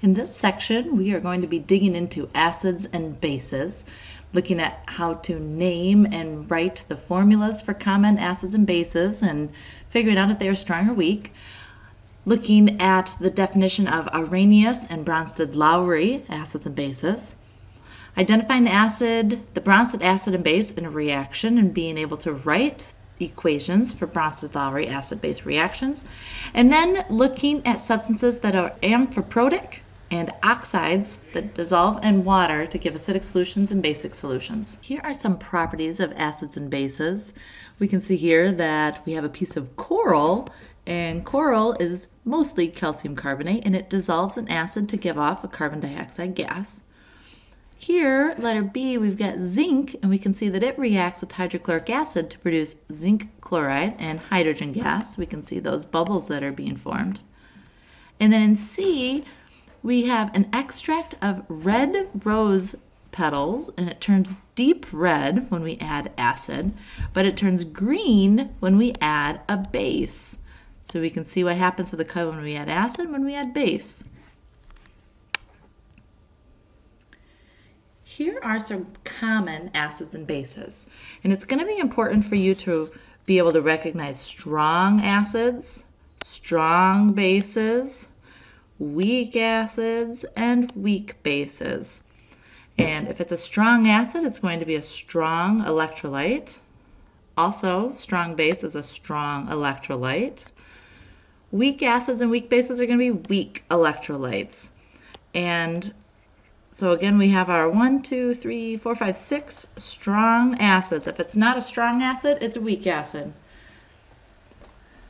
In this section, we are going to be digging into acids and bases, looking at how to name and write the formulas for common acids and bases and figuring out if they are strong or weak. Looking at the definition of Arrhenius and Bronsted-Lowry acids and bases. Identifying the Bronsted acid and base in a reaction and being able to write equations for Bronsted-Lowry acid-base reactions. And then looking at substances that are amphiprotic and oxides that dissolve in water to give acidic solutions and basic solutions. Here are some properties of acids and bases. We can see here that we have a piece of coral, and coral is mostly calcium carbonate, and it dissolves in acid to give off a carbon dioxide gas. Here, letter B, we've got zinc, and we can see that it reacts with hydrochloric acid to produce zinc chloride and hydrogen gas. We can see those bubbles that are being formed. And then in C, we have an extract of red rose petals, and it turns deep red when we add acid, but it turns green when we add a base. So we can see what happens to the color when we add acid and when we add base. Here are some common acids and bases, and it's going to be important for you to be able to recognize strong acids, strong bases, weak acids, and weak bases. And if it's a strong acid, it's going to be a strong electrolyte. Also, strong base is a strong electrolyte. Weak acids and weak bases are going to be weak electrolytes. And so again, we have our 6 strong acids. If it's not a strong acid, it's a weak acid.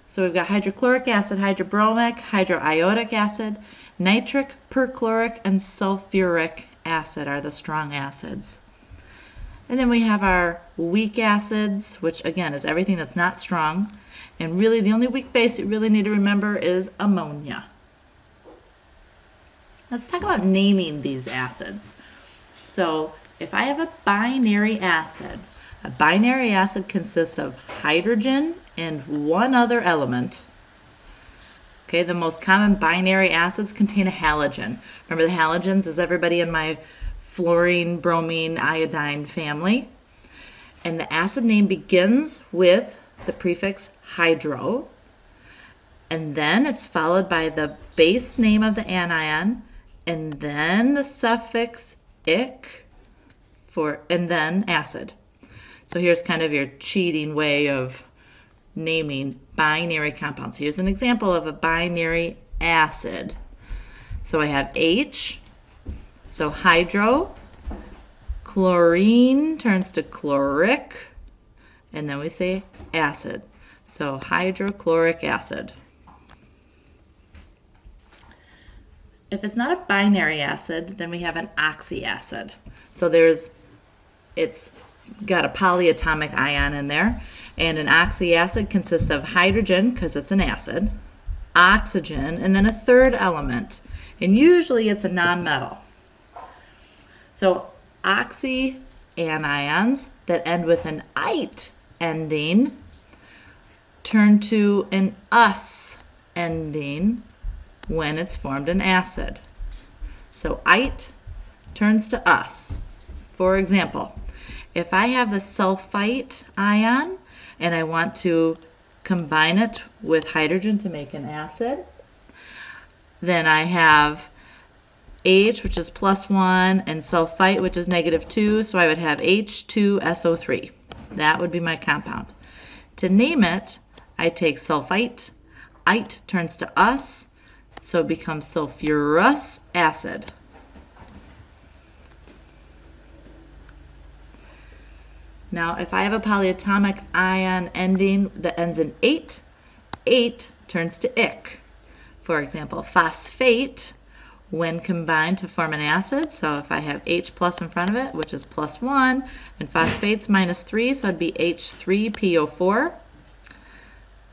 So we've got hydrochloric acid, hydrobromic, hydroiodic acid, nitric, perchloric, and sulfuric acid are the strong acids. And then we have our weak acids, which again is everything that's not strong. And really the only weak base you really need to remember is ammonia. Let's talk about naming these acids. So if I have a binary acid consists of hydrogen and one other element. Okay, the most common binary acids contain a halogen. Remember the halogens is everybody in my fluorine, bromine, iodine family. And the acid name begins with the prefix hydro. And then it's followed by the base name of the anion, and then the suffix -ic and then acid. So here's kind of your cheating way of naming binary compounds. Here's an example of a binary acid. So I have H, so hydro, chlorine turns to chloric, and then we say acid. So hydrochloric acid. If it's not a binary acid, then we have an oxyacid. So it's got a polyatomic ion in there, and an oxyacid consists of hydrogen, because it's an acid, oxygen, and then a third element. And usually it's a nonmetal. So oxyanions that end with an ite ending turn to an us ending when it's formed an acid. So ite turns to us. For example, if I have the sulfite ion and I want to combine it with hydrogen to make an acid, then I have H, which is +1, and sulfite, which is -2, so I would have H2SO3. That would be my compound. To name it, I take sulfite, ite turns to us, so it becomes sulfurous acid. Now, if I have a polyatomic ion ending that ends in ate, ate turns to -ic. For example, phosphate, when combined to form an acid, so if I have H plus in front of it, which is +1, and phosphate's -3, so it'd be H3PO4.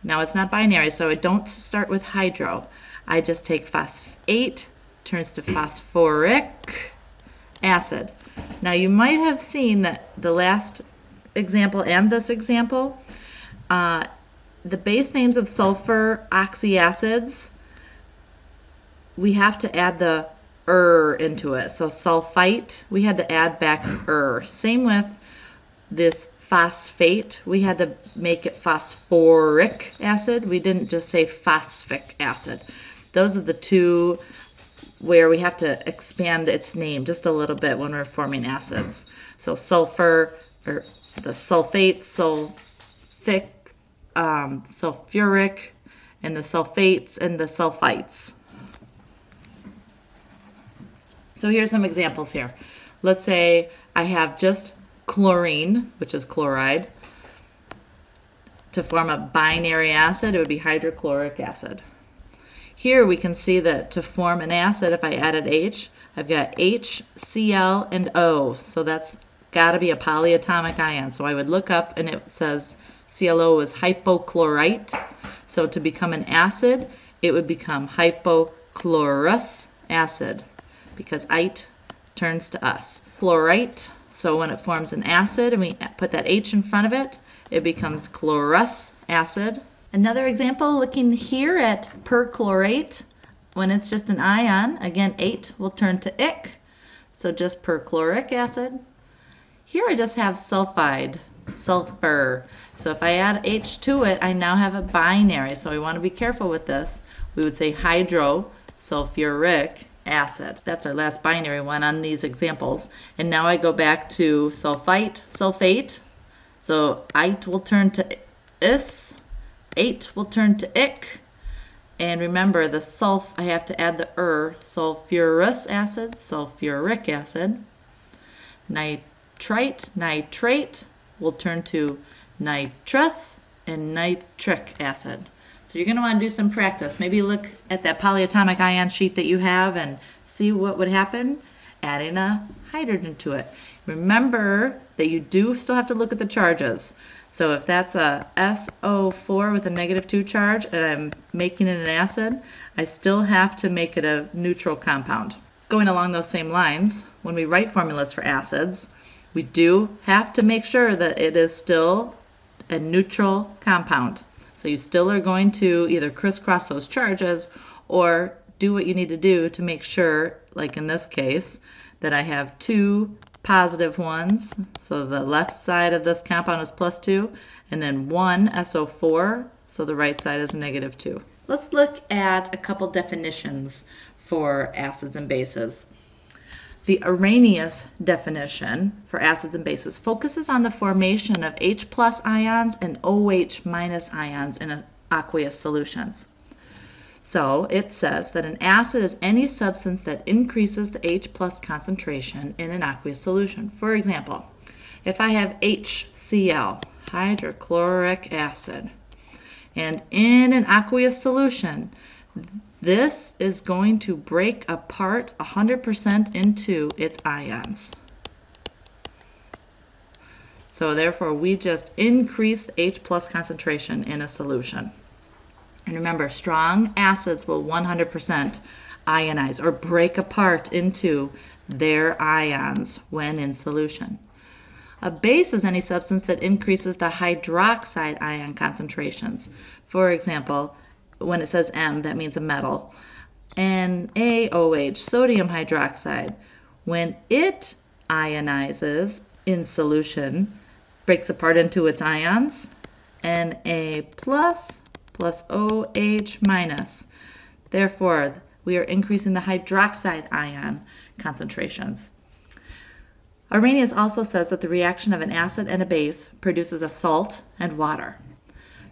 Now, it's not binary, so I don't start with hydro. I just take phosphate, turns to phosphoric acid. Now, you might have seen that the last example and this example, the base names of sulfur oxyacids, we have to add the into it. So sulfite, we had to add back Same with this phosphate, we had to make it phosphoric acid. We didn't just say phosphic acid. Those are the two where we have to expand its name just a little bit when we're forming acids. So sulfur, or the sulfate, sulfic, sulfuric, and the sulfates and the sulfites. So here's some examples here. Let's say I have just chlorine, which is chloride. To form a binary acid, it would be hydrochloric acid. Here we can see that to form an acid, if I added H, I've got H, Cl, and O. So that's got to be a polyatomic ion. So I would look up and it says ClO is hypochlorite. So to become an acid, it would become hypochlorous acid because ite turns to us. Chlorite, so when it forms an acid and we put that H in front of it, it becomes chlorous acid. Another example, looking here at perchlorate, when it's just an ion, again, 8 will turn to ic, so just perchloric acid. Here I just have sulfide, sulfur. So if I add H to it, I now have a binary, so we want to be careful with this. We would say hydrosulfuric acid. That's our last binary one on these examples. And now I go back to sulfite, sulfate. So ite will turn to is, 8 will turn to ic. And remember the sulf, I have to add the sulfurous acid, sulfuric acid. Nitrite, nitrate will turn to nitrous and nitric acid. So you're going to want to do some practice. Maybe look at that polyatomic ion sheet that you have and see what would happen adding a hydrogen to it. Remember that you do still have to look at the charges. So if that's a SO4 with a -2 charge and I'm making it an acid, I still have to make it a neutral compound. Going along those same lines, when we write formulas for acids, we do have to make sure that it is still a neutral compound. So you still are going to either crisscross those charges or do what you need to do to make sure, like in this case, that I have 2 positive ones. So the left side of this compound is +2, and then 1 SO4, so the right side is -2. Let's look at a couple definitions for acids and bases. The Arrhenius definition for acids and bases focuses on the formation of H+ ions and OH- ions in aqueous solutions. So it says that an acid is any substance that increases the H+ concentration in an aqueous solution. For example, if I have HCl, hydrochloric acid, and in an aqueous solution, this is going to break apart 100% into its ions. So therefore, we just increase the H+ concentration in a solution. And remember, strong acids will 100% ionize or break apart into their ions when in solution. A base is any substance that increases the hydroxide ion concentrations. For example, when it says M, that means a metal. NaOH, sodium hydroxide, when it ionizes in solution, breaks apart into its ions, Na+ plus OH minus. Therefore, we are increasing the hydroxide ion concentrations. Arrhenius also says that the reaction of an acid and a base produces a salt and water.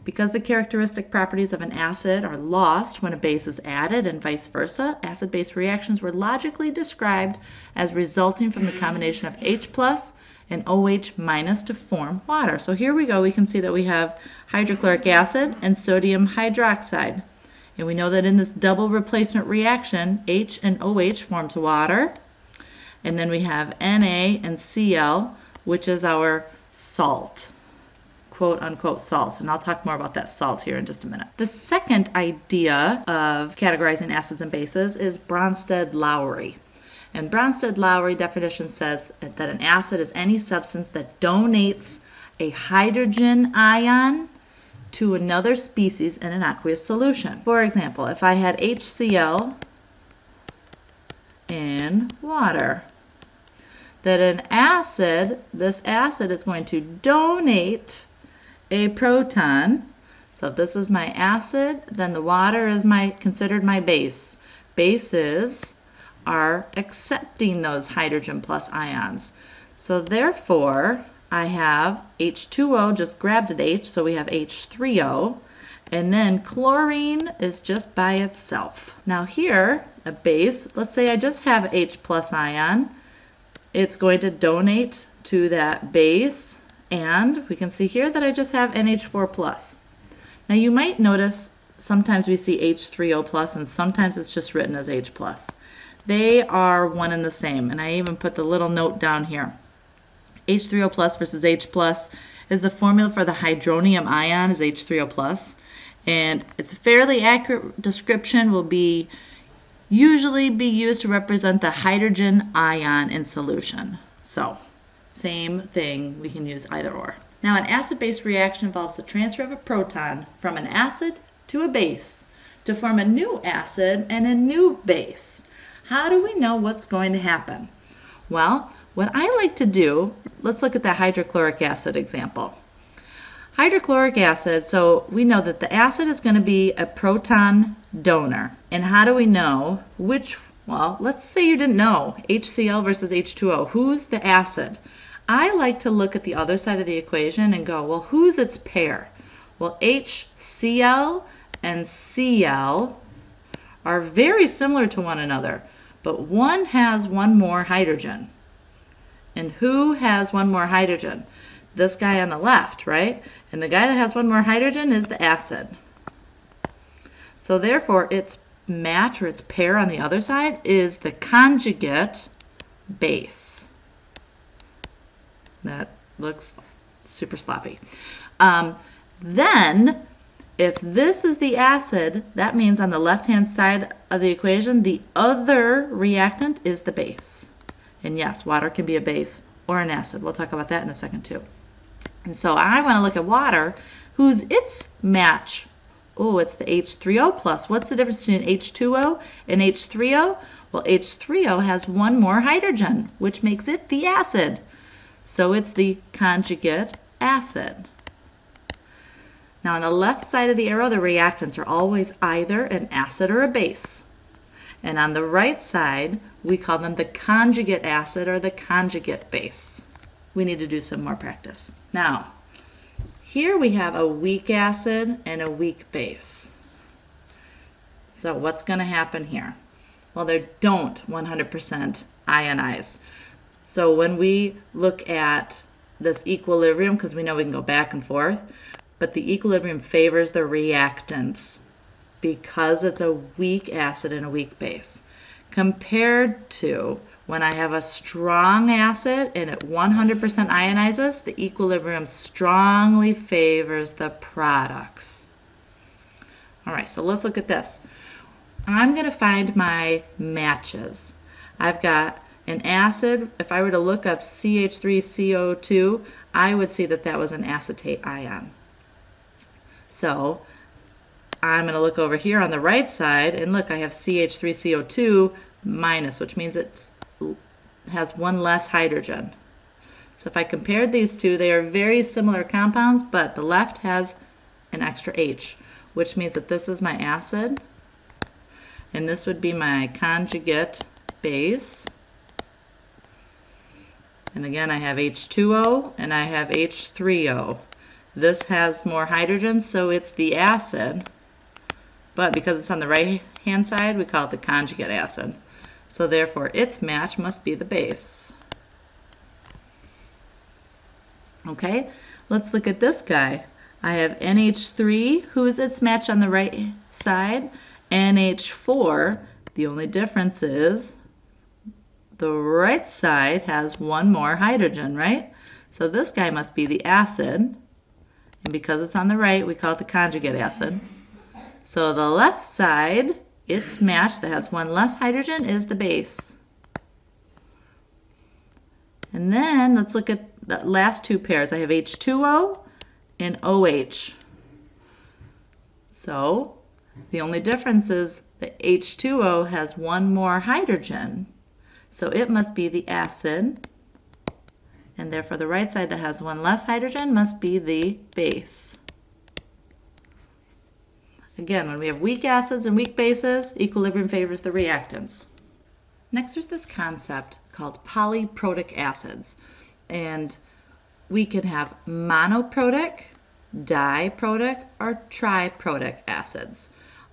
Because the characteristic properties of an acid are lost when a base is added and vice versa, acid-base reactions were logically described as resulting from the combination of H+ and OH- to form water. So here we go, we can see that we have hydrochloric acid and sodium hydroxide. And we know that in this double replacement reaction, H and OH forms water. And then we have Na and Cl, which is our salt, quote unquote salt. And I'll talk more about that salt here in just a minute. The second idea of categorizing acids and bases is Bronsted-Lowry. And Bronsted-Lowry definition says that an acid is any substance that donates a hydrogen ion to another species in an aqueous solution. For example, if I had HCl in water. That an acid, this acid is going to donate a proton. So if this is my acid, then the water is considered my base. Bases are accepting those hydrogen plus ions. So therefore, I have H2O, just grabbed at H, so we have H3O. And then chlorine is just by itself. Now here, a base, let's say I just have H plus ion. It's going to donate to that base, and we can see here that I just have NH4 plus. Now you might notice sometimes we see H3O plus and sometimes it's just written as H plus. They are one and the same, and I even put the little note down here. H3O plus versus H plus is the formula for the hydronium ion is H3O plus, and it's a fairly accurate description, will usually be used to represent the hydrogen ion in solution. So, same thing, we can use either or. Now, an acid-base reaction involves the transfer of a proton from an acid to a base to form a new acid and a new base. How do we know what's going to happen? Well, what I like to do, let's look at the hydrochloric acid example. Hydrochloric acid, so we know that the acid is going to be a proton donor. And how do we know which, well, let's say you didn't know, HCl versus H2O, who's the acid? I like to look at the other side of the equation and go, well, who's its pair? Well, HCl and Cl are very similar to one another, but one has one more hydrogen. And who has one more hydrogen? This guy on the left, right? And the guy that has one more hydrogen is the acid. So therefore, its match or its pair on the other side is the conjugate base. That looks super sloppy. Then, if this is the acid, that means on the left-hand side of the equation, the other reactant is the base. And yes, water can be a base or an acid. We'll talk about that in a second too. And so I want to look at water. Who's its match? Oh, it's the H3O plus. What's the difference between H2O and H3O? Well, H3O has one more hydrogen, which makes it the acid. So it's the conjugate acid. Now on the left side of the arrow, the reactants are always either an acid or a base. And on the right side, we call them the conjugate acid or the conjugate base. We need to do some more practice. Now, here we have a weak acid and a weak base. So what's going to happen here? Well, they don't 100% ionize. So when we look at this equilibrium, because we know we can go back and forth, but the equilibrium favors the reactants because it's a weak acid and a weak base. Compared to when I have a strong acid and it 100% ionizes, the equilibrium strongly favors the products. All right, so let's look at this. I'm going to find my matches. I've got an acid. If I were to look up CH3CO2, I would see that that was an acetate ion. So I'm going to look over here on the right side, and look, I have CH3CO2 minus, which means it has one less hydrogen. So if I compared these two, they are very similar compounds, but the left has an extra H, which means that this is my acid, and this would be my conjugate base. And again, I have H2O and I have H3O. This has more hydrogen, so it's the acid. But because it's on the right-hand side, we call it the conjugate acid. So therefore, its match must be the base. Okay, let's look at this guy. I have NH3, who is its match on the right side, NH4. The only difference is the right side has one more hydrogen, right? So this guy must be the acid, and because it's on the right, we call it the conjugate acid. So the left side, its match that has one less hydrogen is the base. And then let's look at the last two pairs. I have H2O and OH. So the only difference is the H2O has one more hydrogen, So it must be the acid, and therefore the right side that has one less hydrogen must be the base. Again, when we have weak acids and weak bases, equilibrium favors the reactants. Next, there's this concept called polyprotic acids. And we can have monoprotic, diprotic, or triprotic acids.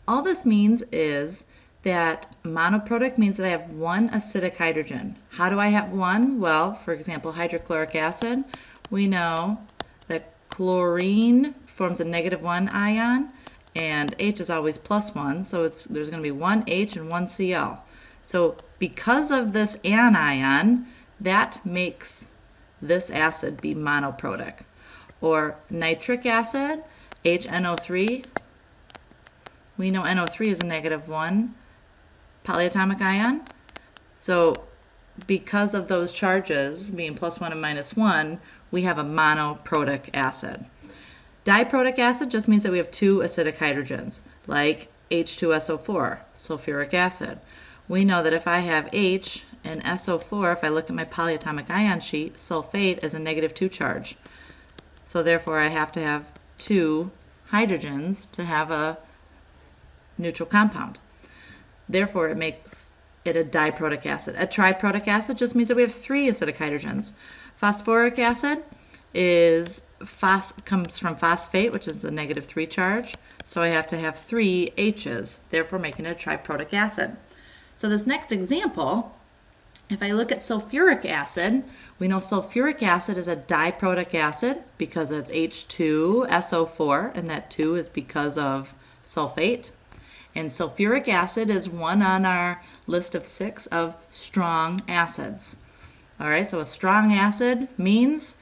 All this means is that monoprotic means that I have one acidic hydrogen. How do I have one? Well, for example, hydrochloric acid, we know that chlorine forms a -1 ion, and H is always +1, so there's going to be one H and one Cl. So because of this anion, that makes this acid be monoprotic. Or nitric acid, HNO3, we know NO3 is a -1 polyatomic ion. So because of those charges being +1 and -1, we have a monoprotic acid. Diprotic acid just means that we have two acidic hydrogens, like H2SO4, sulfuric acid. We know that if I have H and SO4, if I look at my polyatomic ion sheet, sulfate is a -2 charge. So therefore I have to have two hydrogens to have a neutral compound. Therefore it makes it a diprotic acid. A triprotic acid just means that we have three acidic hydrogens. Phosphoric acid comes from phosphate, which is a -3 charge. So I have to have three H's, therefore making it a triprotic acid. So this next example, if I look at sulfuric acid, we know sulfuric acid is a diprotic acid because it's H2SO4, and that 2 is because of sulfate. And sulfuric acid is one on our list of 6 of strong acids. All right, so a strong acid means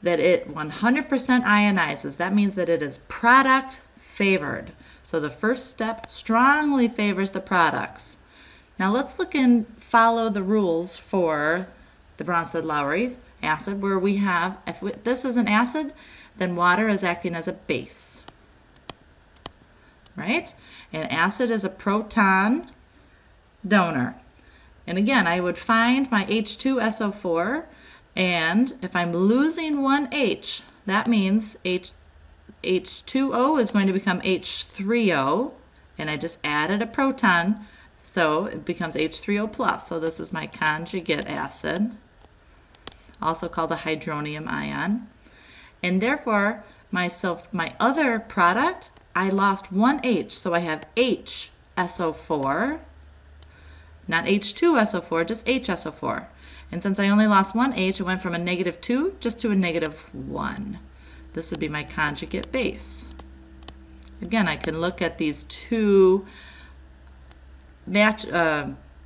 that it 100% ionizes. That means that it is product favored. So the first step strongly favors the products. Now let's look and follow the rules for the Bronsted-Lowry acid, where we have, this is an acid, then water is acting as a base. Right? And acid is a proton donor. And again, I would find my H2SO4, and if I'm losing one H, that means H2O is going to become H3O, and I just added a proton, so it becomes H3O plus. So this is my conjugate acid, also called a hydronium ion. And therefore, my other product, I lost one H, so I have HSO4, not H2SO4, just HSO4. And since I only lost one H, it went from a -2 just to a -1. This would be my conjugate base. Again, I can look at these two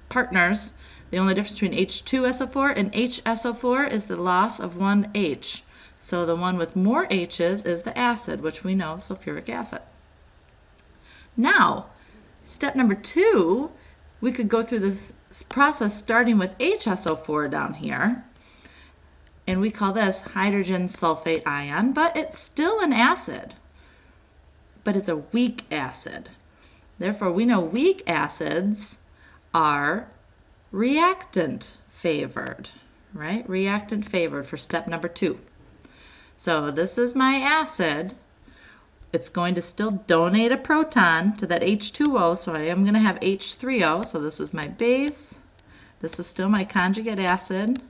partners. The only difference between H2SO4 and HSO4 is the loss of one H. So the one with more H's is the acid, which we know, sulfuric acid. Now, step number 2, we could go through this process starting with HSO4 down here, and we call this hydrogen sulfate ion, but it's still an acid, but it's a weak acid. Therefore, we know weak acids are reactant favored, right? Reactant favored for step number 2. So this is my acid. It's going to still donate a proton to that H2O, so I am going to have H3O. So this is my base. This is still my conjugate acid,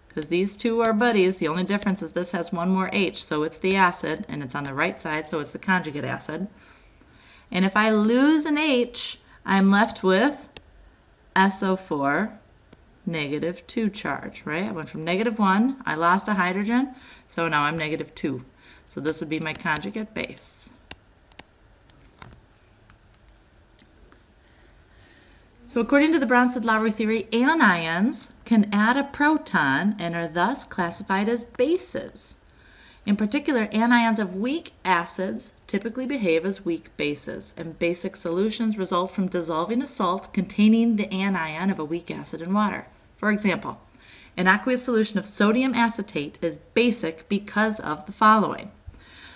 because these two are buddies. The only difference is this has one more H, so it's the acid, and it's on the right side, so it's the conjugate acid. And if I lose an H, I'm left with SO4, -2 charge, right? I went from -1, I lost a hydrogen, so now I'm -2. So this would be my conjugate base. So according to the Bronsted-Lowry theory, anions can add a proton and are thus classified as bases. In particular, anions of weak acids typically behave as weak bases, and basic solutions result from dissolving a salt containing the anion of a weak acid in water. For example, an aqueous solution of sodium acetate is basic because of the following.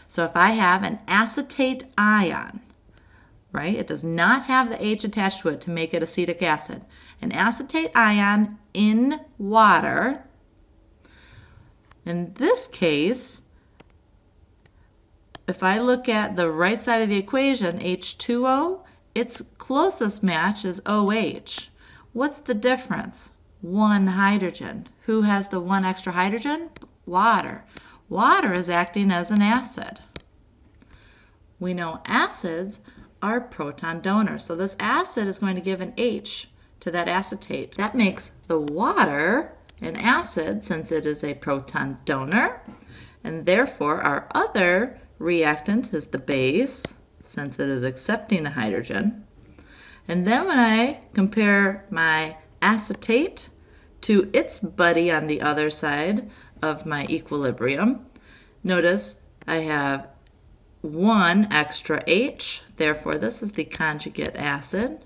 So if I have an acetate ion right? It does not have the H attached to it to make it acetic acid. An acetate ion in water, in this case, if I look at the right side of the equation, H2O, its closest match is OH. What's the difference? One hydrogen. Who has the one extra hydrogen? Water. Water is acting as an acid. We know acids are proton donors. So this acid is going to give an H to that acetate. That makes the water an acid since it is a proton donor. And therefore our other reactant is the base since it is accepting a hydrogen. And then when I compare my acetate to its buddy on the other side of my equilibrium, notice I have one extra H, therefore this is the conjugate acid,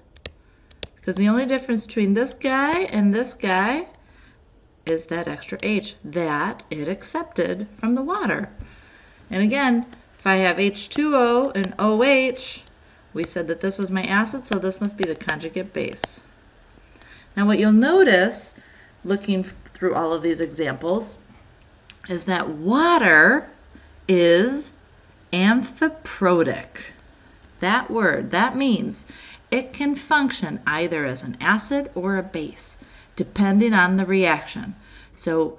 because the only difference between this guy and this guy is that extra H that it accepted from the water. And again, if I have H2O and OH, we said that this was my acid, so this must be the conjugate base. Now what you'll notice, looking through all of these examples, is that water is amphiprotic. That word, that means it can function either as an acid or a base, depending on the reaction. So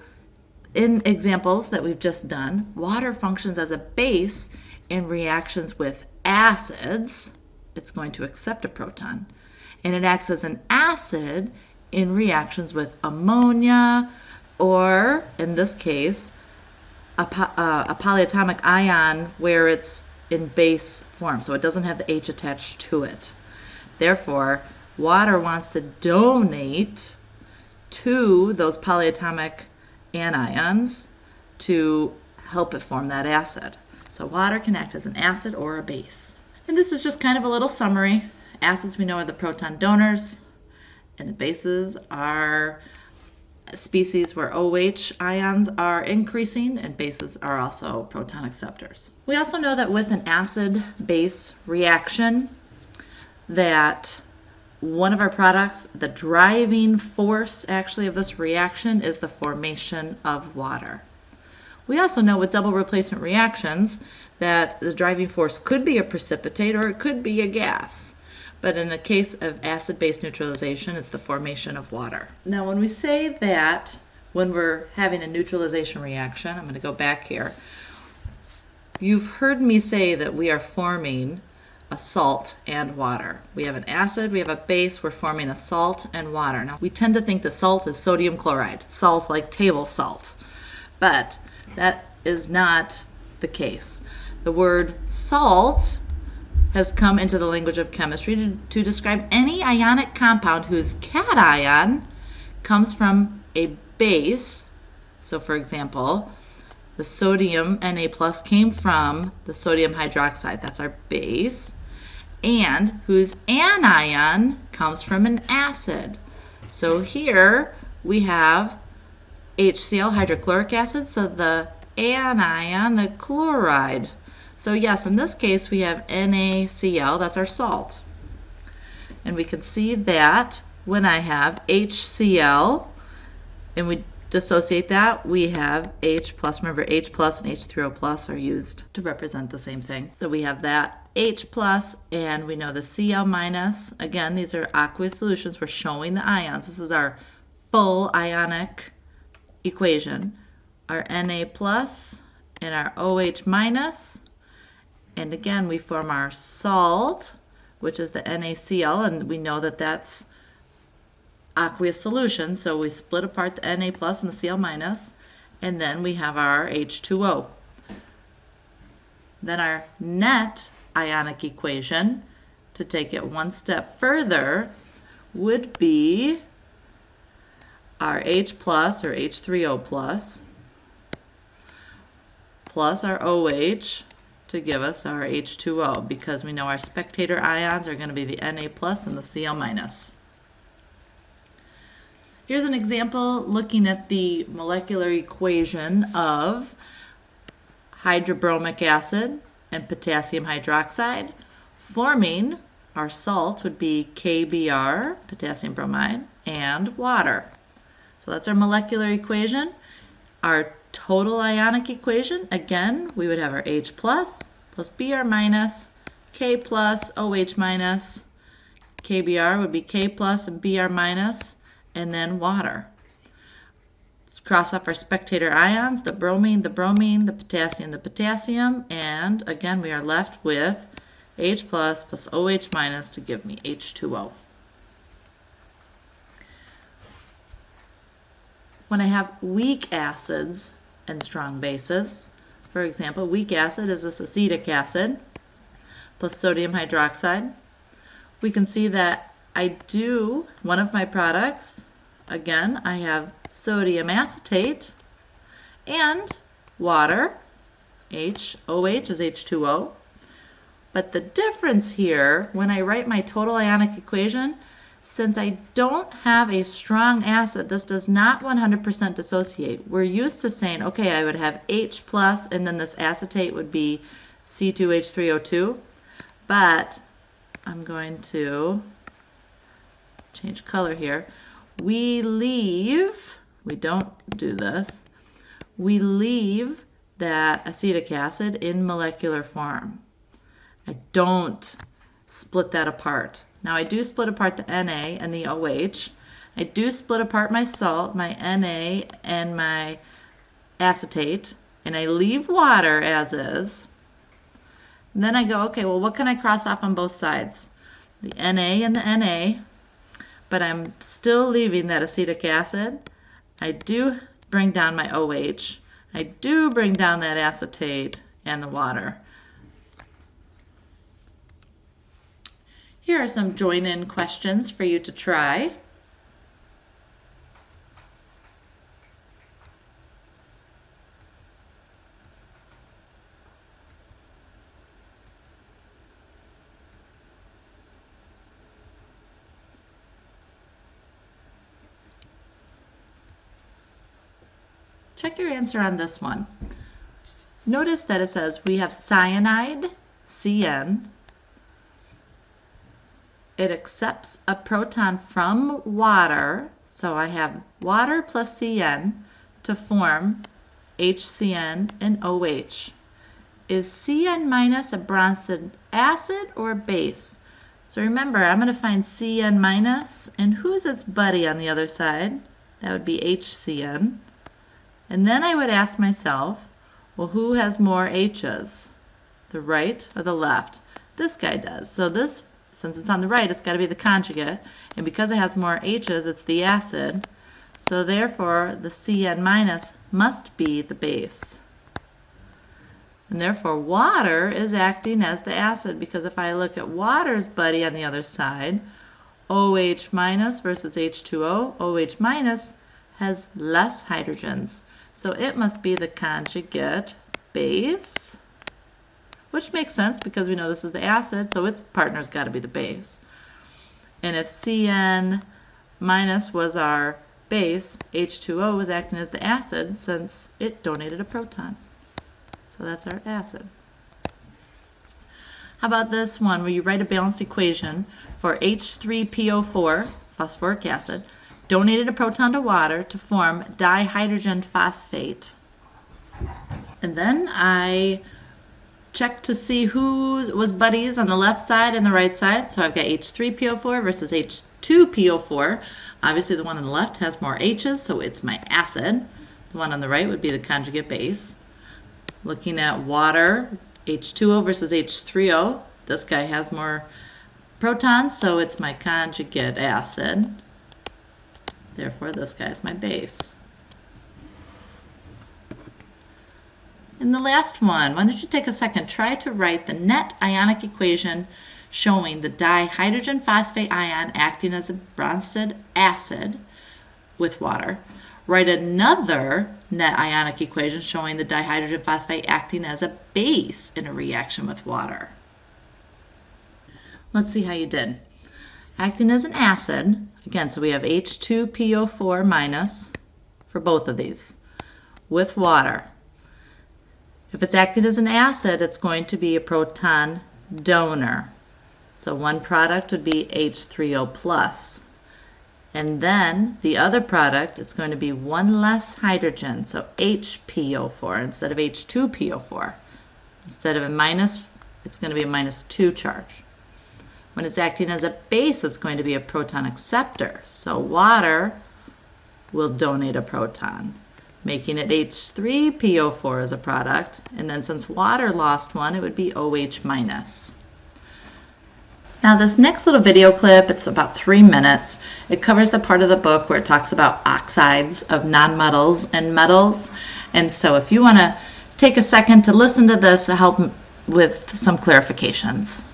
in examples that we've just done, water functions as a base in reactions with acids. It's going to accept a proton. And it acts as an acid in reactions with ammonia, or in this case, a polyatomic ion where it's in base form, so it doesn't have the H attached to it. Therefore, water wants to donate to those polyatomic anions to help it form that acid. So water can act as an acid or a base. And this is just kind of a little summary. Acids we know are the proton donors, and the bases are species where OH ions are increasing, and bases are also proton acceptors. We also know that with an acid-base reaction, that one of our products, the driving force actually of this reaction, is the formation of water. We also know with double replacement reactions that the driving force could be a precipitate or it could be a gas. But in the case of acid-base neutralization, it's the formation of water. Now when we say that when we're having a neutralization reaction, I'm going to go back here, you've heard me say that we are forming a salt and water. We have an acid, we have a base, we're forming a salt and water. Now we tend to think the salt is sodium chloride, salt like table salt, but that is not the case. The word salt has come into the language of chemistry to describe any ionic compound whose cation comes from a base. So for example, the sodium Na plus came from the sodium hydroxide, that's our base, and whose anion comes from an acid. So here we have HCl, hydrochloric acid, so the anion, the chloride. So yes, in this case we have NaCl, that's our salt. And we can see that when I have HCl, and we dissociate that, we have H plus. Remember, H plus and H3O plus are used to represent the same thing. So we have that H plus, and we know the Cl minus. Again, these are aqueous solutions. We're showing the ions. This is our full ionic equation. Our Na plus and our OH minus. And again, we form our salt, which is the NaCl, and we know that that's aqueous solution, so we split apart the Na plus and the Cl minus, and then we have our H2O. Then our net ionic equation, to take it one step further, would be our H plus, or H3O plus, plus our OH, to give us our H2O, because we know our spectator ions are going to be the Na plus and the Cl minus. Here's an example looking at the molecular equation of hydrobromic acid and potassium hydroxide forming our salt would be KBr, potassium bromide, and water. So that's our molecular equation. Our total ionic equation, again, we would have our H plus Br minus, K plus, OH minus. KBr would be K plus and Br minus, and then water. Let's cross off our spectator ions, the bromine, the potassium, and again we are left with H plus OH minus to give me H2O. When I have weak acids and strong bases, for example, weak acid is this acetic acid plus sodium hydroxide. We can see that one of my products, again, I have sodium acetate and water, OH is H2O. But the difference here, when I write my total ionic equation, since I don't have a strong acid, this does not 100% dissociate. We're used to saying, okay, I would have H plus and then this acetate would be C2H3O2, but I'm going to change color here. We don't do this, we leave that acetic acid in molecular form. I don't split that apart. Now I do split apart the Na and the OH. I do split apart my salt, my Na and my acetate, and I leave water as is. And then I go, okay, well, what can I cross off on both sides? The Na and the Na, but I'm still leaving that acetic acid. I do bring down my OH. I do bring down that acetate and the water. Here are some join-in questions for you to try. Check your answer on this one. Notice that it says we have cyanide, Cn. It accepts a proton from water, so I have water plus Cn to form HCN and OH. Is Cn minus a Bronsted acid or base? So remember, I'm going to find Cn minus, and who's its buddy on the other side? That would be HCN. And then I would ask myself, well, who has more H's? The right or the left? This guy does. So this, since it's on the right, it's got to be the conjugate. And because it has more H's, it's the acid. So therefore, the Cn minus must be the base. And therefore, water is acting as the acid, because if I look at water's buddy on the other side, OH minus versus H2O, OH minus has less hydrogens. So it must be the conjugate base, which makes sense because we know this is the acid, so its partner's got to be the base. And if Cn minus was our base, H2O was acting as the acid since it donated a proton. So that's our acid. How about this one where you write a balanced equation for H3PO4, phosphoric acid, donated a proton to water to form dihydrogen phosphate. And then I check to see who was buddies on the left side and the right side. So I've got H3PO4 versus H2PO4. Obviously the one on the left has more H's, so it's my acid. The one on the right would be the conjugate base. Looking at water, H2O versus H3O. This guy has more protons, so it's my conjugate acid. Therefore, this guy is my base. And the last one, why don't you take a second, try to write the net ionic equation showing the dihydrogen phosphate ion acting as a Bronsted acid with water. Write another net ionic equation showing the dihydrogen phosphate acting as a base in a reaction with water. Let's see how you did. Acting as an acid, again, so we have H2PO4 minus for both of these with water. If it's acting as an acid, it's going to be a proton donor. So one product would be H3O plus. And then the other product is going to be one less hydrogen, so HPO4 instead of H2PO4. Instead of a minus, it's going to be a -2 charge. When it's acting as a base, it's going to be a proton acceptor. So water will donate a proton, making it H3PO4 as a product. And then since water lost one, it would be OH minus. Now this next little video clip, it's about 3 minutes. It covers the part of the book where it talks about oxides of nonmetals and metals. And so if you want to take a second to listen to this to help with some clarifications.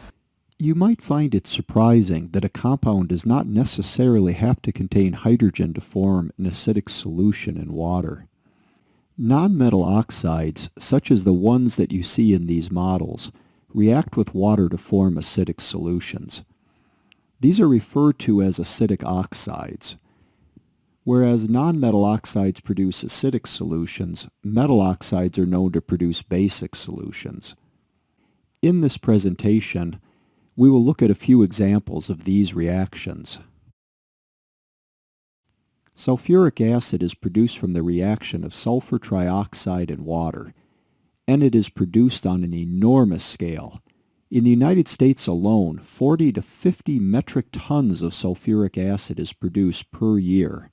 You might find it surprising that a compound does not necessarily have to contain hydrogen to form an acidic solution in water. Nonmetal oxides, such as the ones that you see in these models, react with water to form acidic solutions. These are referred to as acidic oxides. Whereas nonmetal oxides produce acidic solutions, metal oxides are known to produce basic solutions. In this presentation, we will look at a few examples of these reactions. Sulfuric acid is produced from the reaction of sulfur trioxide and water, and it is produced on an enormous scale. In the United States alone, 40 to 50 metric tons of sulfuric acid is produced per year.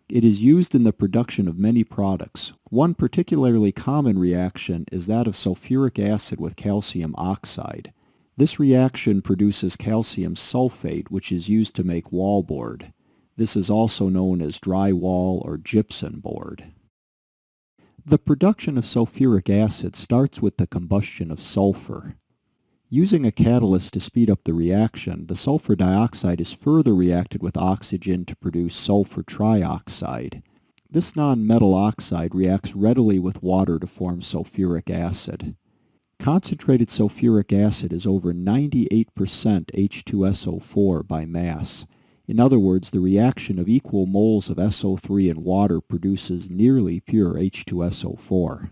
It is used in the production of many products. One particularly common reaction is that of sulfuric acid with calcium oxide. This reaction produces calcium sulfate, which is used to make wallboard. This is also known as drywall or gypsum board. The production of sulfuric acid starts with the combustion of sulfur. Using a catalyst to speed up the reaction, the sulfur dioxide is further reacted with oxygen to produce sulfur trioxide. This non-metal oxide reacts readily with water to form sulfuric acid. Concentrated sulfuric acid is over 98% H2SO4 by mass. In other words, the reaction of equal moles of SO3 in water produces nearly pure H2SO4.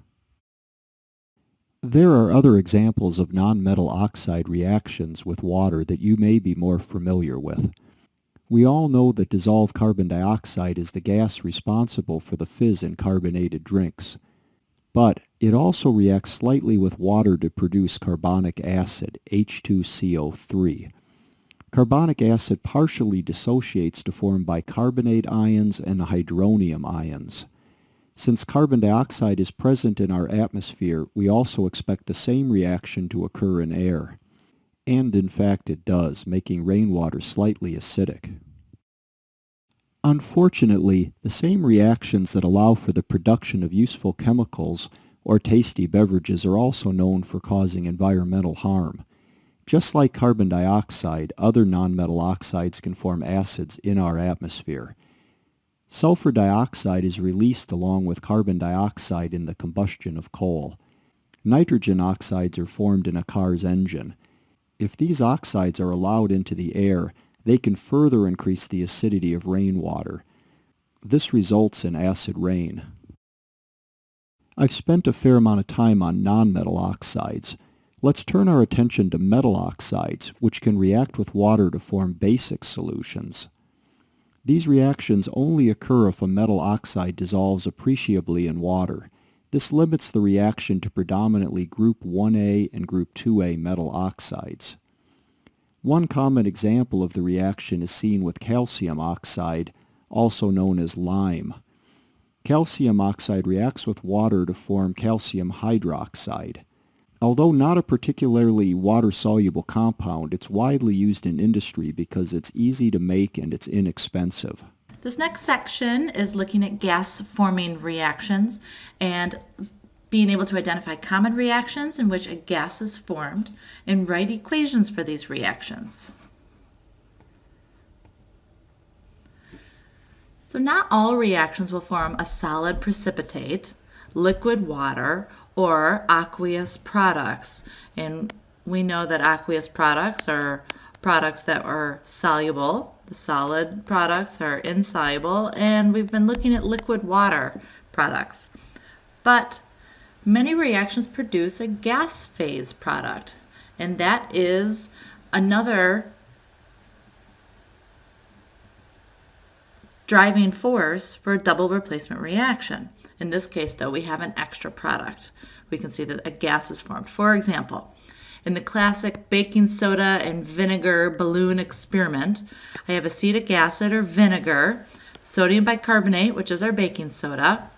There are other examples of nonmetal oxide reactions with water that you may be more familiar with. We all know that dissolved carbon dioxide is the gas responsible for the fizz in carbonated drinks. But it also reacts slightly with water to produce carbonic acid, H2CO3. Carbonic acid partially dissociates to form bicarbonate ions and hydronium ions. Since carbon dioxide is present in our atmosphere, we also expect the same reaction to occur in air. And in fact it does, making rainwater slightly acidic. Unfortunately, the same reactions that allow for the production of useful chemicals or tasty beverages are also known for causing environmental harm. Just like carbon dioxide, other nonmetal oxides can form acids in our atmosphere. Sulfur dioxide is released along with carbon dioxide in the combustion of coal. Nitrogen oxides are formed in a car's engine. If these oxides are allowed into the air, they can further increase the acidity of rainwater. This results in acid rain. I've spent a fair amount of time on nonmetal oxides. Let's turn our attention to metal oxides, which can react with water to form basic solutions. These reactions only occur if a metal oxide dissolves appreciably in water. This limits the reaction to predominantly group 1A and group 2A metal oxides. One common example of the reaction is seen with calcium oxide, also known as lime. Calcium oxide reacts with water to form calcium hydroxide. Although not a particularly water-soluble compound, it's widely used in industry because it's easy to make and it's inexpensive. This next section is looking at gas-forming reactions and being able to identify common reactions in which a gas is formed and write equations for these reactions. So not all reactions will form a solid precipitate, liquid water, or aqueous products. And we know that aqueous products are products that are soluble. The solid products are insoluble, and we've been looking at liquid water products. But many reactions produce a gas phase product, and that is another driving force for a double replacement reaction. In this case, though, we have an extra product. We can see that a gas is formed. For example, in the classic baking soda and vinegar balloon experiment, I have acetic acid or vinegar, sodium bicarbonate, which is our baking soda,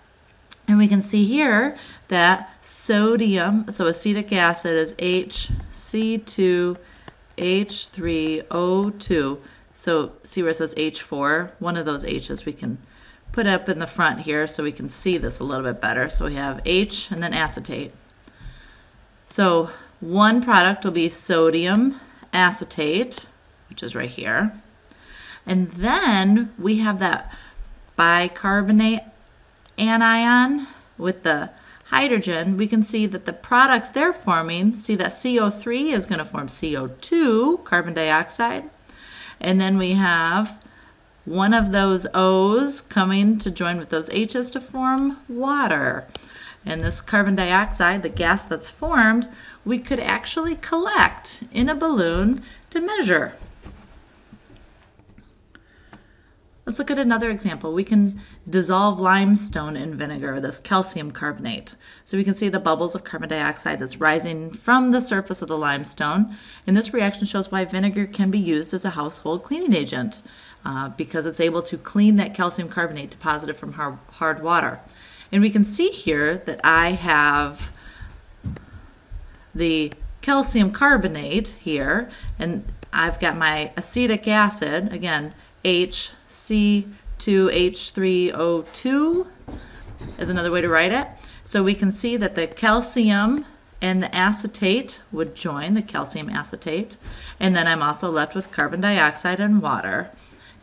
and we can see here that sodium, so acetic acid is HC2H3O2. So see where it says H4? One of those H's we can put up in the front here so we can see this a little bit better. So we have H and then acetate. So one product will be sodium acetate, which is right here. And then we have that bicarbonate anion with the hydrogen. We can see that the products they're forming, see that CO3 is going to form CO2, carbon dioxide. And then we have one of those O's coming to join with those H's to form water. And this carbon dioxide, the gas that's formed, we could actually collect in a balloon to measure. Let's look at another example. We can dissolve limestone in vinegar, this calcium carbonate. So we can see the bubbles of carbon dioxide that's rising from the surface of the limestone. And this reaction shows why vinegar can be used as a household cleaning agent because it's able to clean that calcium carbonate deposited from hard water. And we can see here that I have the calcium carbonate here, and I've got my acetic acid, again, HC2H3O2 is another way to write it. So we can see that the calcium and the acetate would join, the calcium acetate, and then I'm also left with carbon dioxide and water.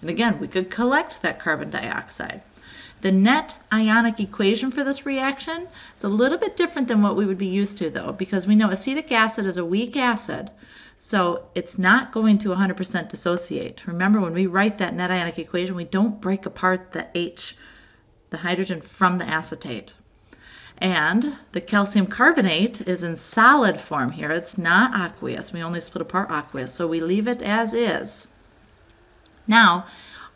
And again, we could collect that carbon dioxide. The net ionic equation for this reaction is a little bit different than what we would be used to, though, because we know acetic acid is a weak acid, so it's not going to 100% dissociate. Remember, when we write that net ionic equation, we don't break apart the H, the hydrogen, from the acetate. And the calcium carbonate is in solid form here. It's not aqueous. We only split apart aqueous, so we leave it as is. Now,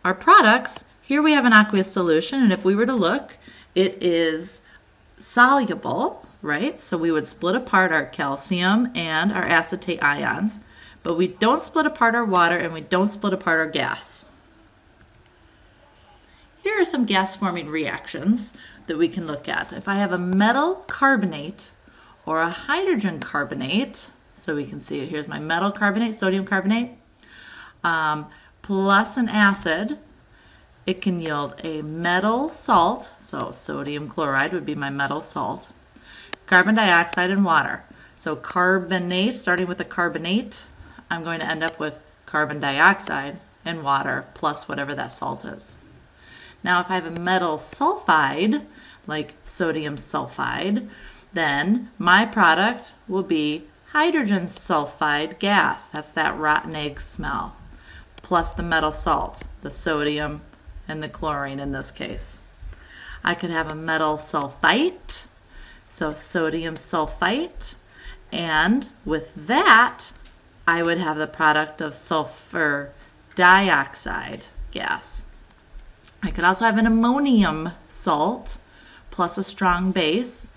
our products, here we have an aqueous solution, and if we were to look, it is soluble, right? So we would split apart our calcium and our acetate ions, but we don't split apart our water and we don't split apart our gas. Here are some gas-forming reactions that we can look at. If I have a metal carbonate or a hydrogen carbonate, so we can see here's my metal carbonate, sodium carbonate, plus an acid, it can yield a metal salt, so sodium chloride would be my metal salt, carbon dioxide and water. So carbonate, starting with a carbonate, I'm going to end up with carbon dioxide and water plus whatever that salt is. Now if I have a metal sulfide, like sodium sulfide, then my product will be hydrogen sulfide gas. That's that rotten egg smell, plus the metal salt, the sodium and the chlorine in this case. I could have a metal sulfite, so sodium sulfite, and with that I would have the product of sulfur dioxide gas. I could also have an ammonium salt plus a strong base,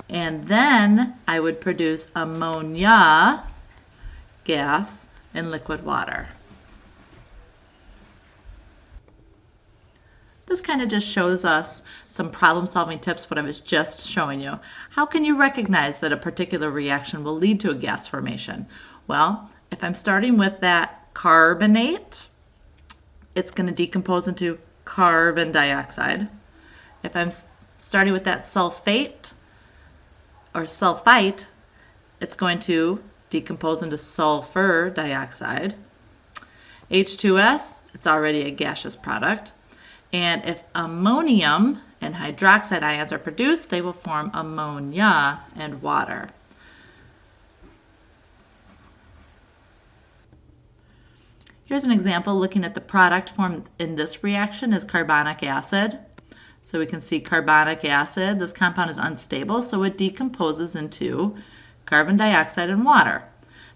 and then I would produce ammonia gas in liquid water. This kind of just shows us some problem-solving tips, what I was just showing you. How can you recognize that a particular reaction will lead to a gas formation? Well, if I'm starting with that carbonate, it's going to decompose into carbon dioxide. If I'm starting with that sulfate or sulfite, it's going to decompose into sulfur dioxide. H2S, it's already a gaseous product. And if ammonium and hydroxide ions are produced, they will form ammonia and water. Here's an example looking at the product formed in this reaction is carbonic acid. So we can see carbonic acid, this compound is unstable, so it decomposes into carbon dioxide and water.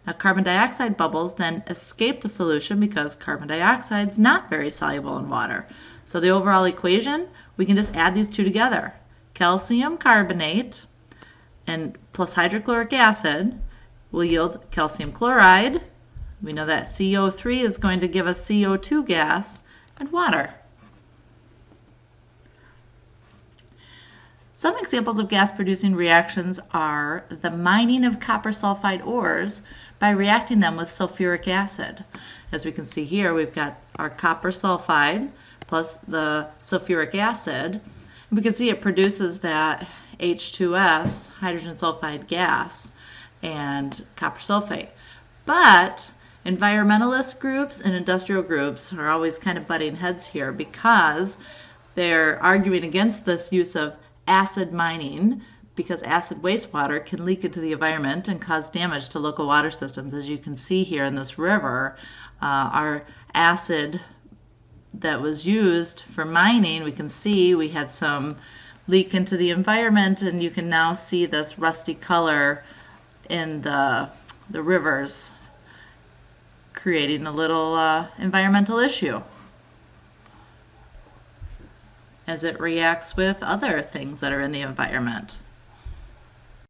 Now, carbon dioxide bubbles then escape the solution because carbon dioxide is not very soluble in water. So the overall equation, we can just add these two together. Calcium carbonate and plus hydrochloric acid will yield calcium chloride. We know that CO3 is going to give us CO2 gas and water. Some examples of gas-producing reactions are the mining of copper sulfide ores by reacting them with sulfuric acid. As we can see here, we've got our copper sulfide plus the sulfuric acid. And we can see it produces that H2S, hydrogen sulfide gas, and copper sulfate. But environmentalist groups and industrial groups are always kind of butting heads here because they're arguing against this use of acid mining because acid wastewater can leak into the environment and cause damage to local water systems. As you can see here in this river, our acid that was used for mining, we can see we had some leak into the environment, and you can now see this rusty color in the rivers, creating a little environmental issue as it reacts with other things that are in the environment.